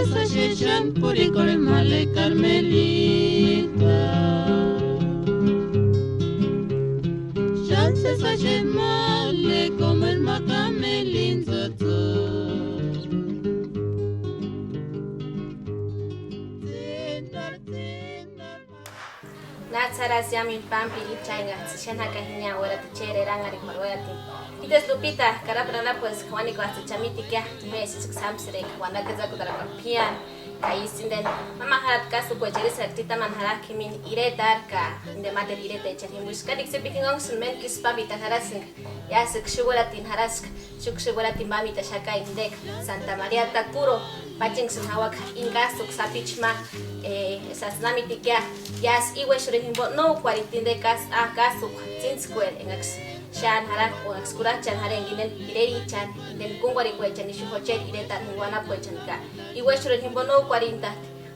Sasechan puricole male Carmelita. Chance sache male como el macamelin zoto. Natsaras yamin pampi ichanga sishana kahinya wera tichere rangari korwati. Ites Lupita, carapra pues kwani kwa chamitika meses samsre kwana kaza kudara pian kaisinden mama harat kasu kwa jerisa tita manhara kimin iretar ka inde mater irete chahin buskadik se pikingong sunmen kis pamita harasing yasik shuguratin harask shuk shuguratin pamita shaka indek Santa Maria Takuro paching sun hawak ingasuk sapichma esas namitikia yas iwe shurihimbo no kwaritin kas a kasuk tin square engax shan harak o ekskura chan haren ginen ireri chan den kungwari kwechan ishu hocher ireta hingwana kwechan ka iwe shurel himbo no 40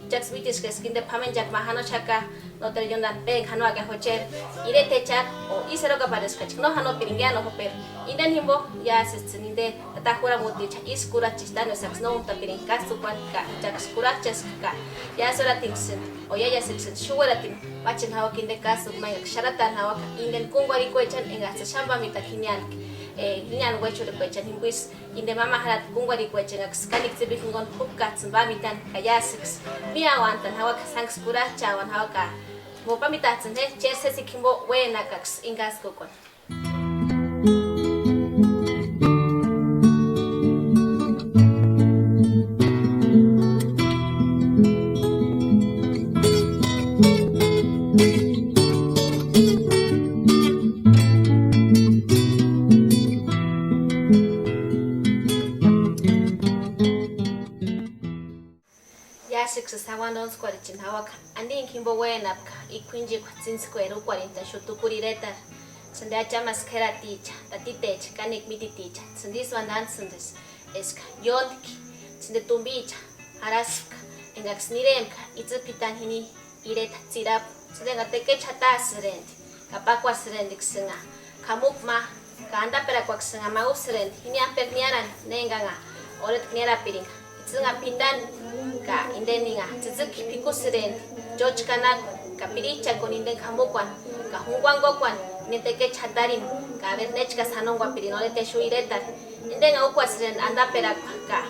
jak switis ke skinde phamen jak mahano chaka no ter yondan pe khano aga hocher irete chan o isero ka pares kach no hano piringiano hoper inden himbo ya sitsininde tahura muti cha iskura chistano saks no ta piring kasu kwan ka jak skura chas ka ya sora tingsin o ya siksin shugura ting pachin hawa kinde kasu mai sharatan hawa inden kungwari kwechan enga shamba mita kinyan hinyan wecho de kwechan himbuis inde mama harat kungwari kwechan akskanik sibi hingon hukka tsumba mitan kaya siks mia wantan hawa sanks kura chawan hawa ka mo pamita tsinhe chese sikimbo we nakaks ingas kokon Sawan dos cuarichin hawaka andin kimbo wenapka ikwinji kwatsin square 40 shutukurireta sende chamas keraticha tatitech kanik mititicha sendis wandan sendes eska yontki sende tumbicha araska engaxniremka itzipitan hini ireta tsirap sende ngateke chatas rent kapakwa srend ksenga kamukma kanda pera kwaksenga mausrend hini amperniaran nenganga oret kniara piring itzinga pindan ka indeninga tzuki pikusren George Kanak ka piricha con inden kamukwan ka hungwangokwan niteke chatarin ka vernech ka sanongwa pirinole te shuireta indenga ukwasren anda pera ka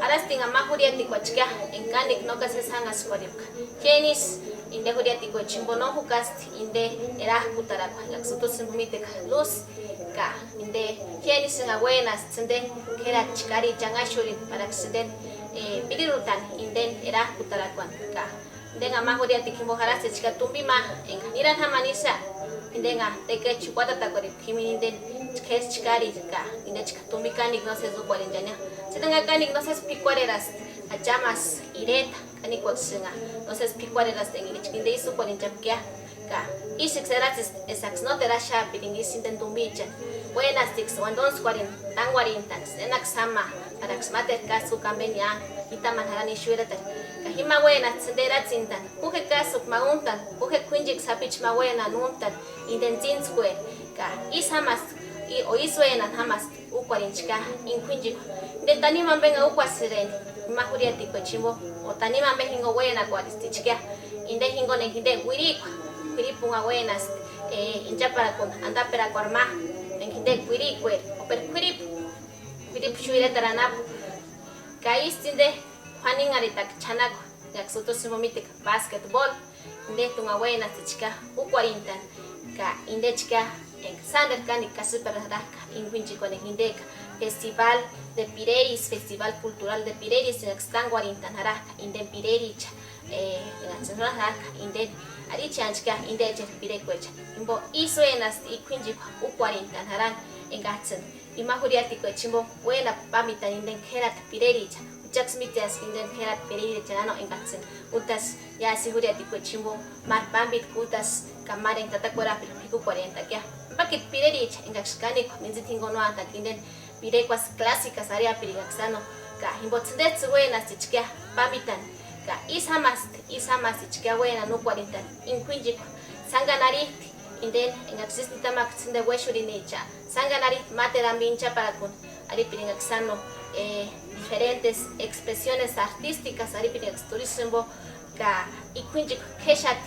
arastinga mahuriati kwachka enkanik no ka sesanga skoripka kenis inde huriati ko chimbono hukast inde era kutara kwa laksuto simbumite ka luz ka inde kenis nga buenas tsende kera chikari changashuri para accident pirirutan inden era kutarakuan ka indenga mahuri tikimbo harase chika tumbi ma enga niran hamanisa indenga teke chukwata takori kimi inden kes chikari ka inde chika tumbi kanik no se zu cuarentena sedenga kanik no se picuareras achamas ireta kanik waksinga no se picuareras tengi chikinde isu cuarentena ka isik seratis esaks no terasha piringis inden tumbicha buenas tiks wandons 40 tan 40 enak sama Arax mater kasu kambenya ita manharani shuirata kahima wena tsendera tsintan uke kasu mauntan uke kunjik sapich mawena nuntan intentin square ka isamas i oisuena hamas ukwarinchka inkunjik de tanima benga ukwasiren mahuriati kochimbo o tanima behingo wena kwaristichka inde hingo ne hinde wiripunga wenas inja para con anda para korma hinde wirikwe oper Pirip shuire taranap kais tinde juanin aritak chanak yaksuto simomitik basketball inde tunga buena chica u40 ka inde chica en sander kanik kasuper raka inquinchi con inde festival de Pireris festival cultural de Pireris en extan 40 naraka inde Pirerich la raka inde arichanchka inde che pirekwecha imbo isuenas iquinchi u40 naran en gatsen imahuriatiko chimbo buena pamita inden kerat pirericha jaxmitias inden kerat pirericha no engatsen utas ya siguriatiko chimbo mar pambit kutas kamaren tatakora piku 40 kya pakit pirericha engaxkani minzitingo no anta inden pirequas clásicas área pirigaxano ka imbo tsendets buena chichkia pamitan ka isamas chichkia buena no 40 inquinji sanganari inden engaxistita maksinde weshurinicha sanganari materan bincha para kun aripirin sano diferentes expresiones artísticas aripirin turismo ka ikunji keshat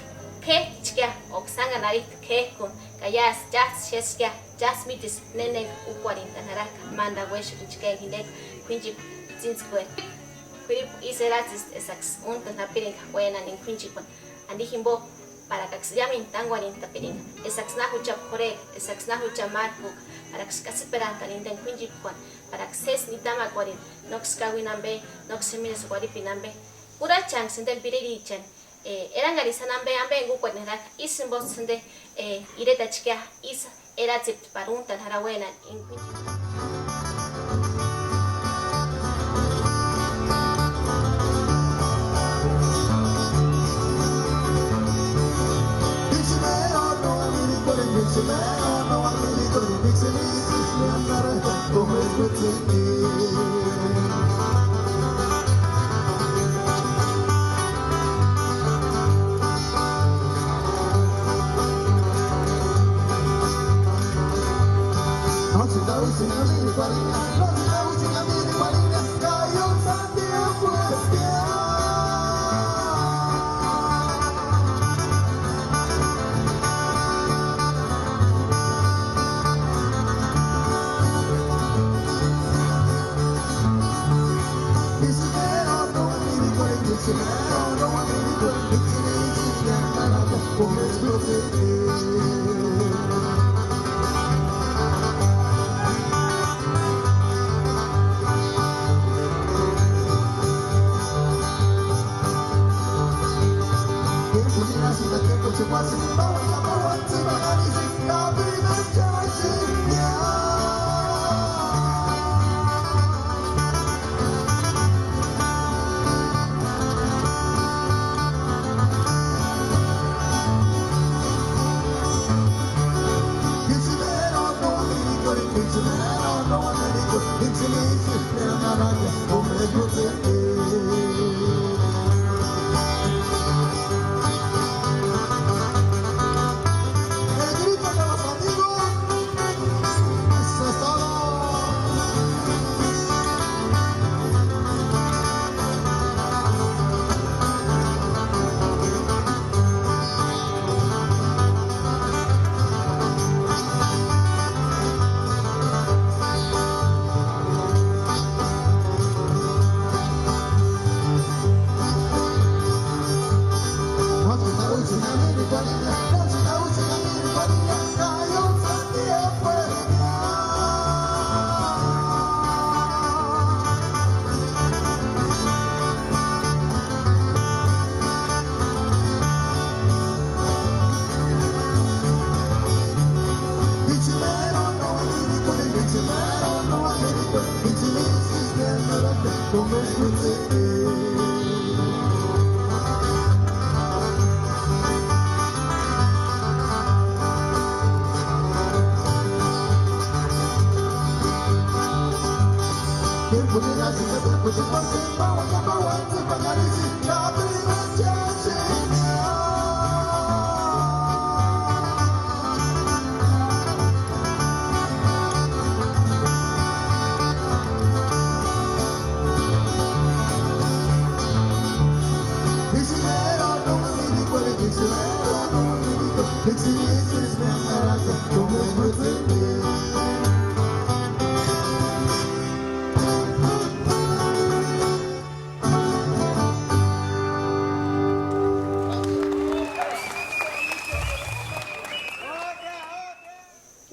ke chkia oksanga narit ke kun kayas jas cheskia jas mitis nene u40 narak manda wesh chkia hinde kunji zinskwe Quirip iseratis esax untan napirin buena nin kunji kun andi himbo para que se llamen tan guarinta piringa esax na hucha korek esax na hucha marco para que se peranta linden kunji kun para que ses ni tama guarin nox kawinambe nox semines guaripinambe pura chang senden piririchan eran garisanambe ambe ngu kwenera isimbo sende ireta chkia is era tip paruntan harabuena in kunji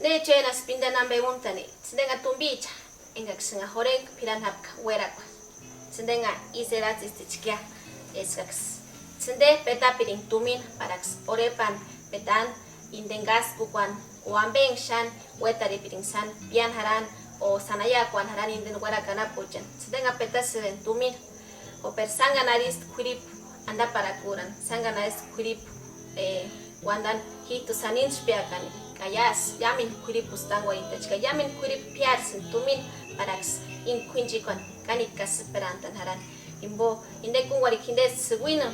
De chena spinda nambe untani sindenga tumbicha enga ksinga horeng piran hapka werakwa sindenga isera chikia eskax sinde peta piring tumin parax orepan petan indengas kukwan oambeng shan wetari piring san pian haran o sanaya kwan haran inden werakana puchan sindenga peta siden tumin o persanga naris kurip anda para kuran sanga naris kurip wandan hitu sanin spiakani kayas yamin kurip pustangwa intachka yamin kurip piarsin tumin parax in kunjikon kanikas perantan haran imbo inde kungwari kinde seguino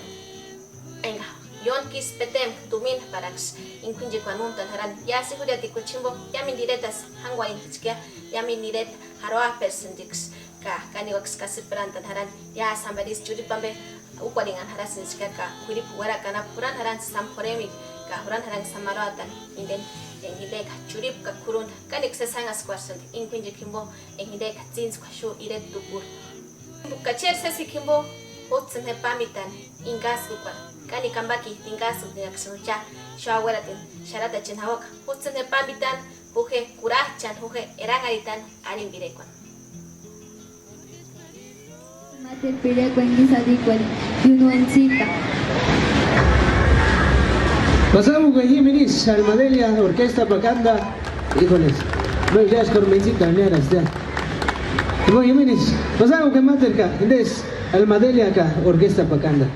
enga yonkis petem tumin parax inkunji kwanuntan haran ya si hudia tikuchimbo ya min diretas hangwa intichkia ya min diret haroa persendix ka kani wax kasiprantan haran ya sambadis juripambe ukwalingan harasin ka kurip wara kana puran haran samporemi ka huran haran samaratan inden yang hidek curip ka kurun kanik sesangas kwasan inkunji kimbo yang hidek zins kwasho iret tupur bukacher sesi kimbo otsen he pamitan ingas upar kani kambaki tingas utia ksucha shawaratin sharata chenhawak otsen he pamitan buhe kurah chan buhe erangaritan arin birekwan mate pirekwan gisadikwan yunuancita. Pasamos con Jiménez, Almadelia, Orquesta Pacanda. Híjoles, no ya es cormencita, neras ya. Bueno, Jiménez, pasamos con Materca, entonces, Almadelia acá, Orquesta Pacanda.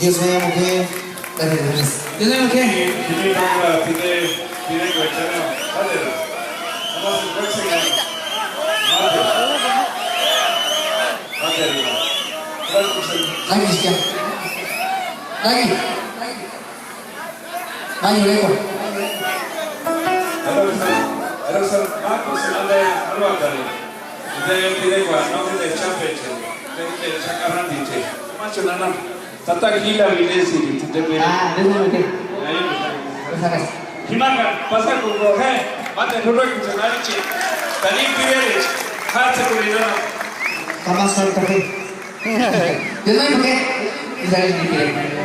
Dios me mujer, gracias. Dios me mujer. Lagi sekian. Lagi. Maju leko. Harus aku senandai keluar dari. Kita yang tidak kuat, nanti kita capek je. Kita cakaran di je. Macam mana? Tata gila videsi di tempat. Dios me mujer. Gracias. Gimana? Pasal kumpul hai. Mata duduk di sana je. Tadi pilih. Hati kuliah. Kamu selalu terus. Dios me mujer. Israel di